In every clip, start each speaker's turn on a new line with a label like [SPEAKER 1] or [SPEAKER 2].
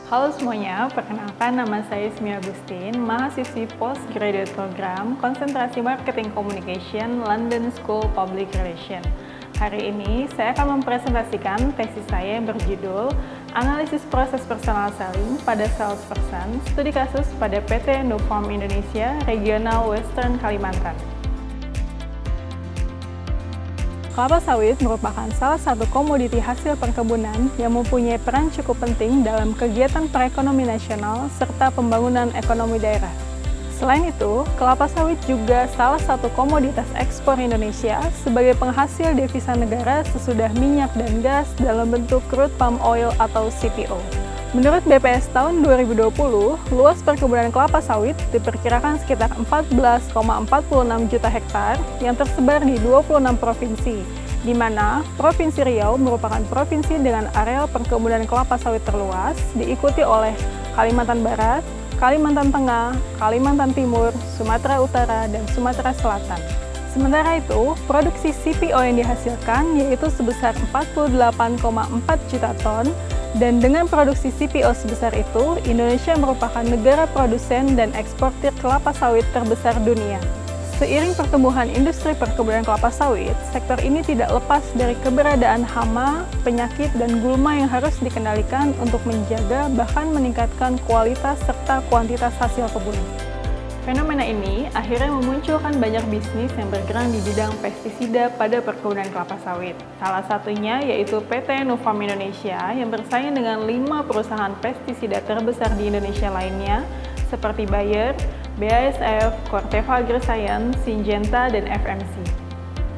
[SPEAKER 1] Halo semuanya, perkenalkan nama saya Ismi Agustin, mahasiswi Postgraduate Program Konsentrasi Marketing Communication London School Public Relations. Hari ini saya akan mempresentasikan tesis saya yang berjudul Analisis Proses Personal Selling pada Salesperson, Studi Kasus pada PT Nufarm Indonesia Regional Western Kalimantan. Kelapa sawit merupakan salah satu komoditi hasil perkebunan yang mempunyai peran cukup penting dalam kegiatan perekonomian nasional serta pembangunan ekonomi daerah. Selain itu, kelapa sawit juga salah satu komoditas ekspor Indonesia sebagai penghasil devisa negara sesudah minyak dan gas dalam bentuk crude palm oil atau CPO. Menurut BPS tahun 2020, luas perkebunan kelapa sawit diperkirakan sekitar 14,46 juta hektar yang tersebar di 26 provinsi, di mana Provinsi Riau merupakan provinsi dengan areal perkebunan kelapa sawit terluas, diikuti oleh Kalimantan Barat, Kalimantan Tengah, Kalimantan Timur, Sumatera Utara, dan Sumatera Selatan. Sementara itu, produksi CPO yang dihasilkan yaitu sebesar 48,4 juta ton, dan dengan produksi CPO sebesar itu, Indonesia merupakan negara produsen dan eksportir kelapa sawit terbesar dunia. Seiring pertumbuhan industri perkebunan kelapa sawit, sektor ini tidak lepas dari keberadaan hama, penyakit, dan gulma yang harus dikendalikan untuk menjaga bahkan meningkatkan kualitas serta kuantitas hasil kebun. Fenomena ini akhirnya memunculkan banyak bisnis yang bergerak di bidang pestisida pada perkebunan kelapa sawit. Salah satunya yaitu PT Nufarm Indonesia yang bersaing dengan 5 perusahaan pestisida terbesar di Indonesia lainnya seperti Bayer, BASF, Corteva Agriscience, Syngenta, dan FMC.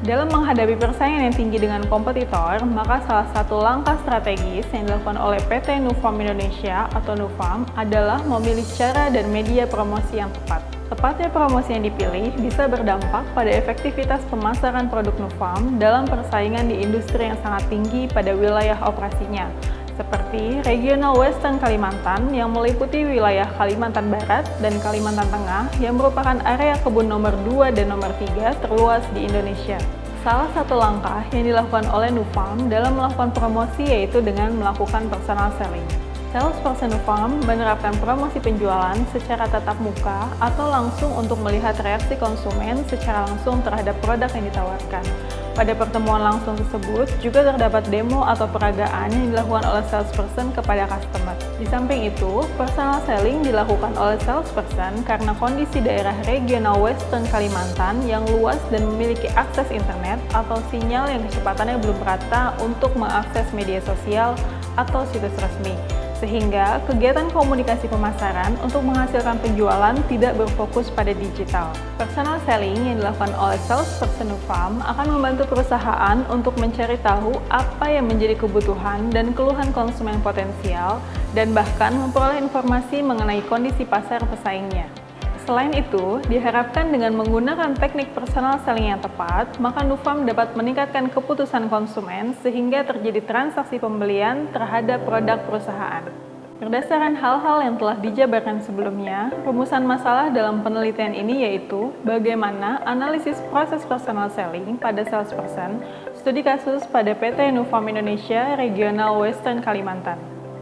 [SPEAKER 1] Dalam menghadapi persaingan yang tinggi dengan kompetitor, maka salah satu langkah strategis yang dilakukan oleh PT Nufarm Indonesia atau Nufarm adalah memilih cara dan media promosi yang tepat. Tepatnya promosi yang dipilih bisa berdampak pada efektivitas pemasaran produk Nufarm dalam persaingan di industri yang sangat tinggi pada wilayah operasinya, seperti Regional Western Kalimantan yang meliputi wilayah Kalimantan Barat dan Kalimantan Tengah yang merupakan area kebun nomor 2 dan nomor 3 terluas di Indonesia. Salah satu langkah yang dilakukan oleh Nufarm dalam melakukan promosi yaitu dengan melakukan personal selling. Salesperson Nufarm menerapkan promosi penjualan secara tatap muka atau langsung untuk melihat reaksi konsumen secara langsung terhadap produk yang ditawarkan. Pada pertemuan langsung tersebut juga terdapat demo atau peragaan yang dilakukan oleh salesperson kepada customer. Di samping itu, personal selling dilakukan oleh salesperson karena kondisi daerah regional Western Kalimantan yang luas dan memiliki akses internet atau sinyal yang kecepatannya belum merata untuk mengakses media sosial atau situs resmi. Sehingga kegiatan komunikasi pemasaran untuk menghasilkan penjualan tidak berfokus pada digital. Personal selling yang dilakukan oleh salesperson Nufarm akan membantu perusahaan untuk mencari tahu apa yang menjadi kebutuhan dan keluhan konsumen potensial dan bahkan memperoleh informasi mengenai kondisi pasar pesaingnya. Selain itu, diharapkan dengan menggunakan teknik personal selling yang tepat, maka Nufarm dapat meningkatkan keputusan konsumen sehingga terjadi transaksi pembelian terhadap produk perusahaan. Berdasarkan hal-hal yang telah dijabarkan sebelumnya, rumusan masalah dalam penelitian ini yaitu bagaimana analisis proses personal selling pada salesperson, studi kasus pada PT Nufarm Indonesia Regional Western Kalimantan.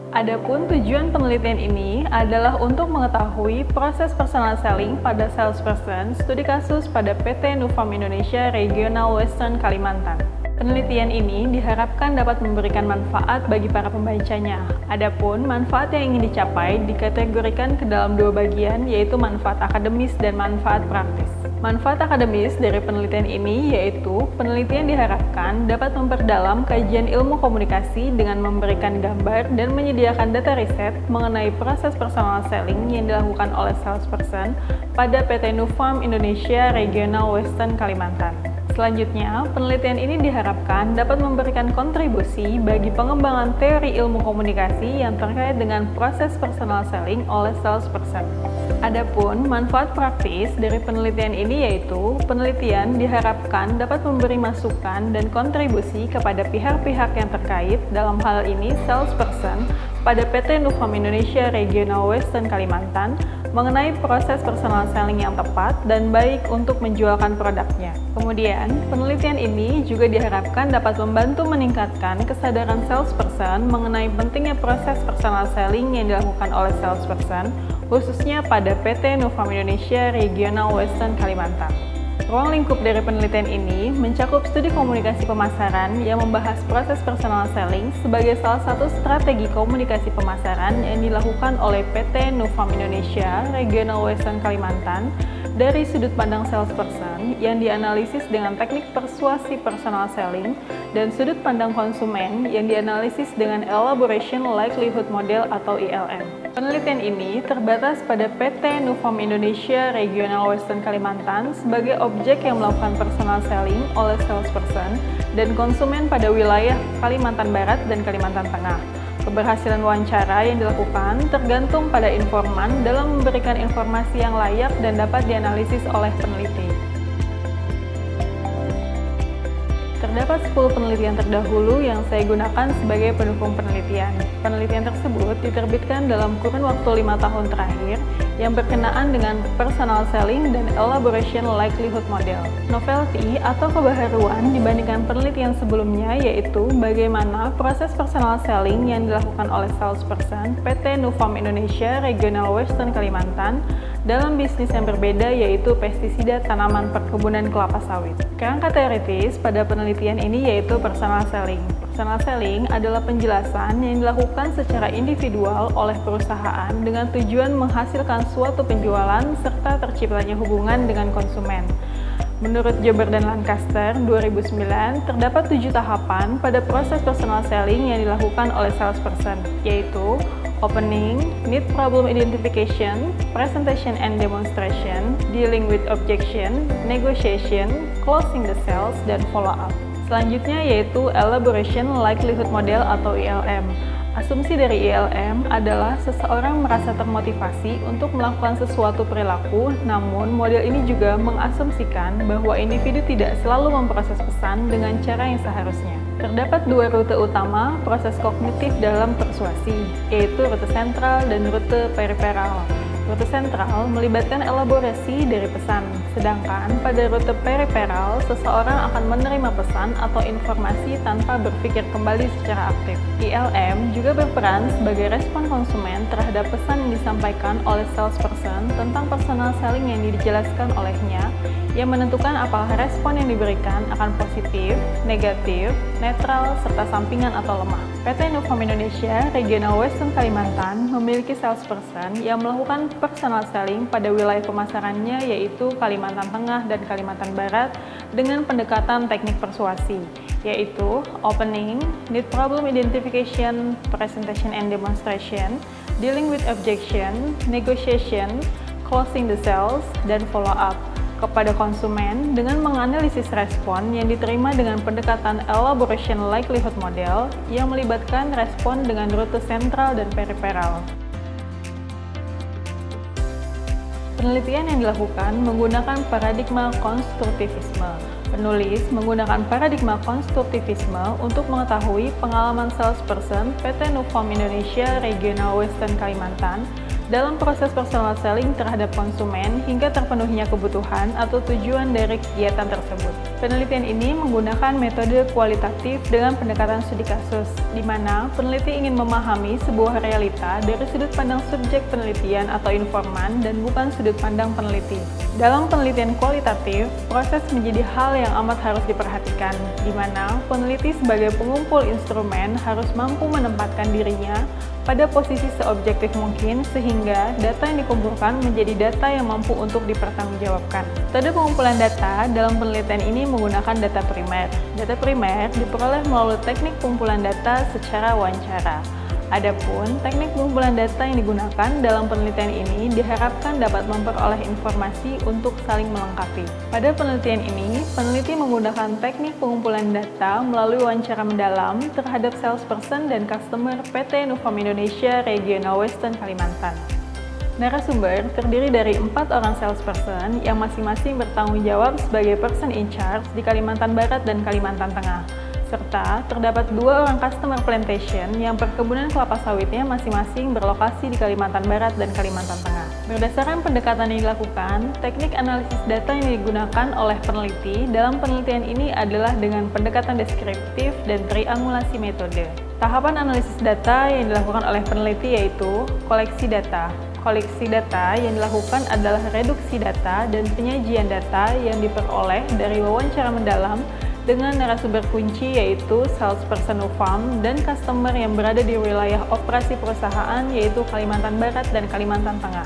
[SPEAKER 1] Adapun tujuan penelitian ini adalah untuk mengetahui proses personal selling pada salesperson, studi kasus pada PT Nufarm Indonesia Regional Western Kalimantan. Penelitian ini diharapkan dapat memberikan manfaat bagi para pembacanya. Adapun manfaat yang ingin dicapai dikategorikan ke dalam 2 bagian, yaitu manfaat akademis dan manfaat praktis. Manfaat akademis dari penelitian ini yaitu penelitian diharapkan dapat memperdalam kajian ilmu komunikasi dengan memberikan gambar dan menyediakan data riset mengenai proses personal selling yang dilakukan oleh salesperson pada PT Nufarm Indonesia Regional Western Kalimantan. Selanjutnya, penelitian ini diharapkan dapat memberikan kontribusi bagi pengembangan teori ilmu komunikasi yang terkait dengan proses personal selling oleh salesperson. Adapun manfaat praktis dari penelitian ini yaitu penelitian diharapkan dapat memberi masukan dan kontribusi kepada pihak-pihak yang terkait, dalam hal ini salesperson, pada PT Nufarm Indonesia Regional Western Kalimantan mengenai proses personal selling yang tepat dan baik untuk menjualkan produknya. Kemudian, penelitian ini juga diharapkan dapat membantu meningkatkan kesadaran salesperson mengenai pentingnya proses personal selling yang dilakukan oleh salesperson, khususnya pada PT Nufarm Indonesia Regional Western Kalimantan. Ruang lingkup dari penelitian ini mencakup studi komunikasi pemasaran yang membahas proses personal selling sebagai salah satu strategi komunikasi pemasaran yang dilakukan oleh PT Nufarm Indonesia Regional Western Kalimantan dari sudut pandang salesperson yang dianalisis dengan teknik persuasi personal selling dan sudut pandang konsumen yang dianalisis dengan Elaboration Likelihood Model atau ILM. Penelitian ini terbatas pada PT Nufarm Indonesia Regional Western Kalimantan sebagai objek yang melakukan personal selling oleh salesperson dan konsumen pada wilayah Kalimantan Barat dan Kalimantan Tengah. Keberhasilan wawancara yang dilakukan tergantung pada informan dalam memberikan informasi yang layak dan dapat dianalisis oleh peneliti. Terdapat 10 penelitian terdahulu yang saya gunakan sebagai pendukung penelitian. Penelitian tersebut diterbitkan dalam kurun waktu 5 tahun terakhir yang berkenaan dengan personal selling dan elaboration likelihood model. Novelty atau kebaharuan dibandingkan penelitian sebelumnya yaitu bagaimana proses personal selling yang dilakukan oleh salesperson PT Nufarm Indonesia Regional Western Kalimantan dalam bisnis yang berbeda yaitu pestisida tanaman perkebunan kelapa sawit. Kerangka teoritis pada penelitian ini yaitu personal selling. Personal selling adalah penjelasan yang dilakukan secara individual oleh perusahaan dengan tujuan menghasilkan suatu penjualan serta terciptanya hubungan dengan konsumen. Menurut Jober dan Lancaster 2009, terdapat 7 tahapan pada proses personal selling yang dilakukan oleh salesperson, yaitu opening, need problem identification, presentation and demonstration, dealing with objection, negotiation, closing the sales, dan follow-up. Selanjutnya yaitu Elaboration Likelihood Model atau ILM. Asumsi dari ILM adalah seseorang merasa termotivasi untuk melakukan sesuatu perilaku, namun model ini juga mengasumsikan bahwa individu tidak selalu memproses pesan dengan cara yang seharusnya. Terdapat 2 rute utama proses kognitif dalam persuasi, yaitu rute sentral dan rute periferal. Rute sentral melibatkan elaborasi dari pesan, sedangkan pada rute periferal, seseorang akan menerima pesan atau informasi tanpa berpikir kembali secara aktif. ILM juga berperan sebagai respon konsumen terhadap pesan yang disampaikan oleh salesperson tentang personal selling yang dijelaskan olehnya, yang menentukan apakah respon yang diberikan akan positif, negatif, netral, serta sampingan atau lemah. PT Nufarm Indonesia Regional Western Kalimantan memiliki salesperson yang melakukan personal selling pada wilayah pemasarannya yaitu Kalimantan Tengah dan Kalimantan Barat dengan pendekatan teknik persuasi, yaitu opening, need problem identification, presentation and demonstration, dealing with objection, negotiation, closing the sales, dan follow-up kepada konsumen dengan menganalisis respon yang diterima dengan pendekatan Elaboration Likelihood Model yang melibatkan respon dengan rute sentral dan periferal. Penelitian yang dilakukan menggunakan paradigma konstruktivisme. Penulis menggunakan paradigma konstruktivisme untuk mengetahui pengalaman salesperson PT Nufarm Indonesia Regional Western Kalimantan dalam proses personal selling terhadap konsumen hingga terpenuhinya kebutuhan atau tujuan dari kegiatan tersebut. Penelitian ini menggunakan metode kualitatif dengan pendekatan studi kasus, di mana peneliti ingin memahami sebuah realita dari sudut pandang subjek penelitian atau informan dan bukan sudut pandang peneliti. Dalam penelitian kualitatif, proses menjadi hal yang amat harus diperhatikan, di mana peneliti sebagai pengumpul instrumen harus mampu menempatkan dirinya pada posisi seobjektif mungkin sehingga data yang dikumpulkan menjadi data yang mampu untuk dipertanggungjawabkan. Metode pengumpulan data dalam penelitian ini menggunakan data primer. Data primer diperoleh melalui teknik pengumpulan data secara wawancara. Adapun teknik pengumpulan data yang digunakan dalam penelitian ini diharapkan dapat memperoleh informasi untuk saling melengkapi. Pada penelitian ini, peneliti menggunakan teknik pengumpulan data melalui wawancara mendalam terhadap salesperson dan customer PT Nufarm Indonesia Regional Western Kalimantan. Narasumber terdiri dari 4 orang salesperson yang masing-masing bertanggung jawab sebagai person in charge di Kalimantan Barat dan Kalimantan Tengah. Serta terdapat 2 orang customer plantation yang perkebunan kelapa sawitnya masing-masing berlokasi di Kalimantan Barat dan Kalimantan Tengah. Berdasarkan pendekatan yang dilakukan, teknik analisis data yang digunakan oleh peneliti dalam penelitian ini adalah dengan pendekatan deskriptif dan triangulasi metode. Tahapan analisis data yang dilakukan oleh peneliti yaitu koleksi data. Koleksi data yang dilakukan adalah reduksi data dan penyajian data yang diperoleh dari wawancara mendalam dengan narasumber kunci yaitu salesperson Nufarm dan customer yang berada di wilayah operasi perusahaan yaitu Kalimantan Barat dan Kalimantan Tengah.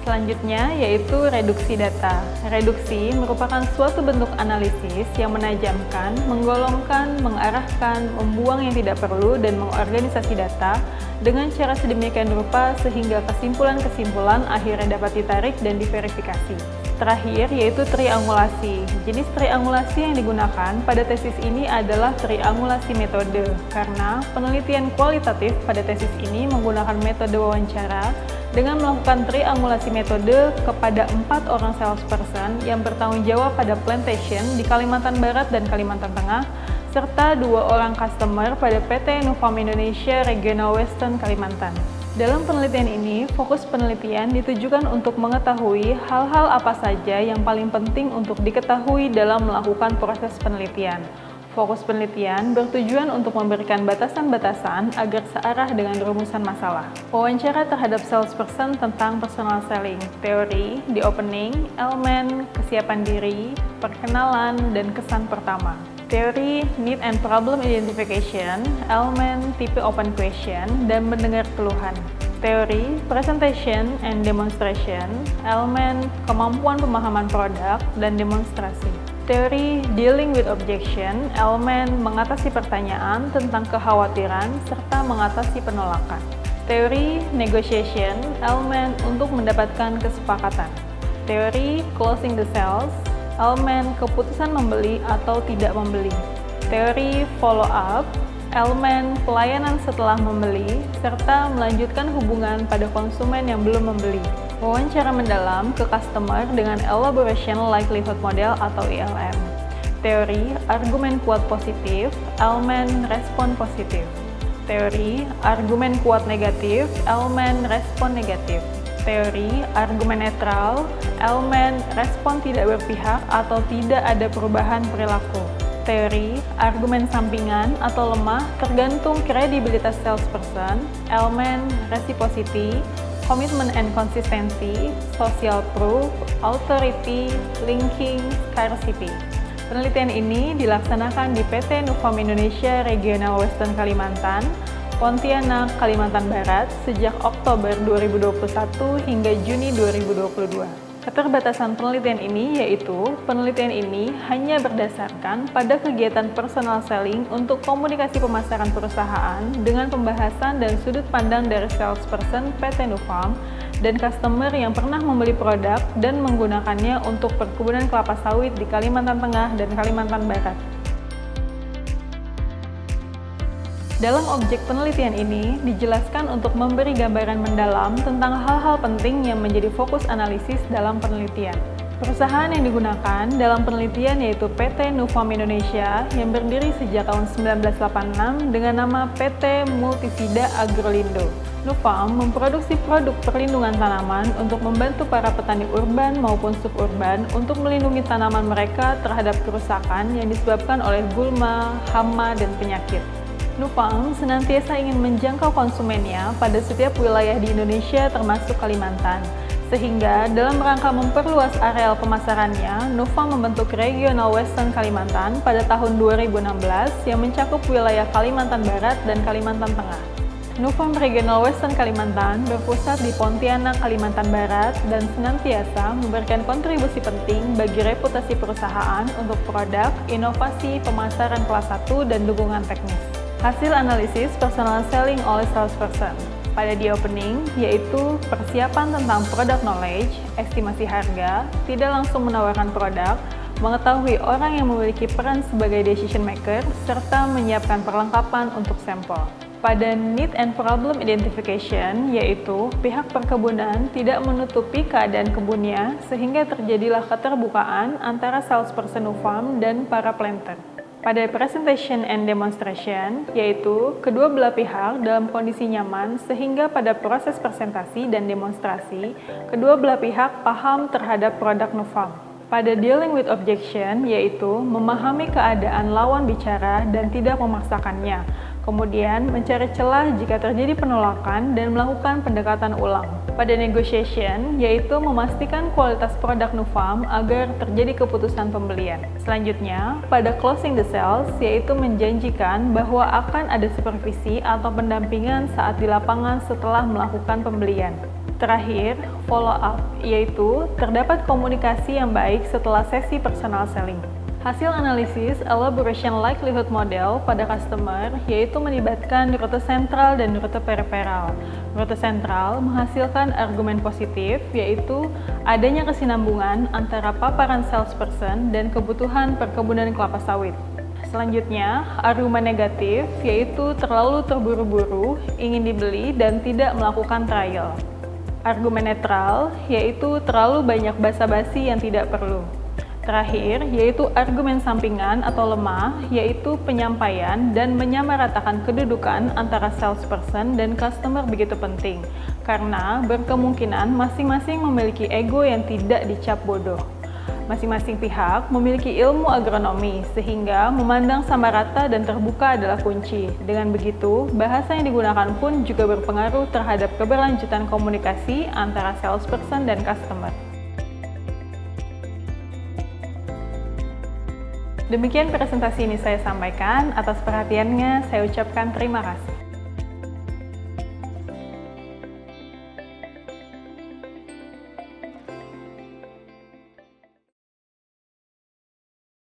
[SPEAKER 1] Selanjutnya yaitu reduksi data. Reduksi merupakan suatu bentuk analisis yang menajamkan, menggolongkan, mengarahkan, membuang yang tidak perlu dan mengorganisasi data dengan cara sedemikian rupa sehingga kesimpulan-kesimpulan akhirnya dapat ditarik dan diverifikasi. Terakhir yaitu triangulasi. Jenis triangulasi yang digunakan pada tesis ini adalah triangulasi metode karena penelitian kualitatif pada tesis ini menggunakan metode wawancara dengan melakukan triangulasi metode kepada 4 orang salesperson yang bertanggung jawab pada plantation di Kalimantan Barat dan Kalimantan Tengah serta 2 orang customer pada PT Nufarm Indonesia Regional Western Kalimantan. Dalam penelitian ini, fokus penelitian ditujukan untuk mengetahui hal-hal apa saja yang paling penting untuk diketahui dalam melakukan proses penelitian. Fokus penelitian bertujuan untuk memberikan batasan-batasan agar searah dengan rumusan masalah. Wawancara terhadap salesperson tentang personal selling, teori, the opening, elemen, kesiapan diri, perkenalan, dan kesan pertama. Teori, need and problem identification, elemen, tipe open question, dan mendengar keluhan. Teori, presentation and demonstration, elemen, kemampuan pemahaman produk, dan demonstrasi. Teori, dealing with objection, elemen, mengatasi pertanyaan tentang kekhawatiran, serta mengatasi penolakan. Teori, negotiation, elemen, untuk mendapatkan kesepakatan. Teori, closing the sales, elemen keputusan membeli atau tidak membeli. Teori follow up, elemen pelayanan setelah membeli, serta melanjutkan hubungan pada konsumen yang belum membeli. Wawancara mendalam ke customer dengan elaboration likelihood model atau ELM. Teori argumen kuat positif, elemen respon positif. Teori argumen kuat negatif, elemen respon negatif. Teori argumen netral, elemen respon tidak berpihak atau tidak ada perubahan perilaku. Teori argumen sampingan atau lemah tergantung kredibilitas salesperson, elemen reciprocity, commitment and consistency, social proof, authority, linking, scarcity. Penelitian ini dilaksanakan di PT Nufarm Indonesia Regional Western Kalimantan, Pontianak, Kalimantan Barat sejak Oktober 2021 hingga Juni 2022. Keterbatasan penelitian ini yaitu penelitian ini hanya berdasarkan pada kegiatan personal selling untuk komunikasi pemasaran perusahaan dengan pembahasan dan sudut pandang dari salesperson PT Nufarm dan customer yang pernah membeli produk dan menggunakannya untuk perkebunan kelapa sawit di Kalimantan Tengah dan Kalimantan Barat. Dalam objek penelitian ini, dijelaskan untuk memberi gambaran mendalam tentang hal-hal penting yang menjadi fokus analisis dalam penelitian. Perusahaan yang digunakan dalam penelitian yaitu PT Nufarm Indonesia yang berdiri sejak tahun 1986 dengan nama PT Multisida Agrolindo. Nufarm memproduksi produk perlindungan tanaman untuk membantu para petani urban maupun suburban untuk melindungi tanaman mereka terhadap kerusakan yang disebabkan oleh gulma, hama, dan penyakit. Nufarm senantiasa ingin menjangkau konsumennya pada setiap wilayah di Indonesia termasuk Kalimantan. Sehingga dalam rangka memperluas areal pemasarannya, Nufarm membentuk Regional Western Kalimantan pada tahun 2016 yang mencakup wilayah Kalimantan Barat dan Kalimantan Tengah. Nufarm Regional Western Kalimantan berpusat di Pontianak, Kalimantan Barat dan senantiasa memberikan kontribusi penting bagi reputasi perusahaan untuk produk, inovasi, pemasaran kelas 1, dan dukungan teknis. Hasil analisis personal selling oleh salesperson pada the opening yaitu persiapan tentang product knowledge, estimasi harga, tidak langsung menawarkan produk, mengetahui orang yang memiliki peran sebagai decision maker, serta menyiapkan perlengkapan untuk sampel. Pada need and problem identification, yaitu pihak perkebunan tidak menutupi keadaan kebunnya sehingga terjadilah keterbukaan antara salesperson farm dan para planter. Pada presentation and demonstration, yaitu kedua belah pihak dalam kondisi nyaman sehingga pada proses presentasi dan demonstrasi, kedua belah pihak paham terhadap produk farm. Pada dealing with objection, yaitu memahami keadaan lawan bicara dan tidak memaksakannya, kemudian mencari celah jika terjadi penolakan dan melakukan pendekatan ulang. Pada negotiation, yaitu memastikan kualitas produk farm agar terjadi keputusan pembelian. Selanjutnya, pada closing the sales, yaitu menjanjikan bahwa akan ada supervisi atau pendampingan saat di lapangan setelah melakukan pembelian. Terakhir, follow up, yaitu terdapat komunikasi yang baik setelah sesi personal selling. Hasil analisis elaboration likelihood model pada customer yaitu melibatkan rute sentral dan rute periferal. Rute sentral menghasilkan argumen positif, yaitu adanya kesinambungan antara paparan salesperson dan kebutuhan perkebunan kelapa sawit. Selanjutnya, argumen negatif yaitu terlalu terburu-buru, ingin dibeli dan tidak melakukan trial. Argumen netral yaitu terlalu banyak basa-basi yang tidak perlu. Terakhir, yaitu argumen sampingan atau lemah, yaitu penyampaian dan menyamaratakan kedudukan antara salesperson dan customer begitu penting, karena berkemungkinan masing-masing memiliki ego yang tidak dicap bodoh. Masing-masing pihak memiliki ilmu agronomi, sehingga memandang sama rata dan terbuka adalah kunci. Dengan begitu, bahasa yang digunakan pun juga berpengaruh terhadap keberlanjutan komunikasi antara salesperson dan customer. Demikian presentasi ini saya sampaikan. Atas perhatiannya, saya ucapkan terima kasih.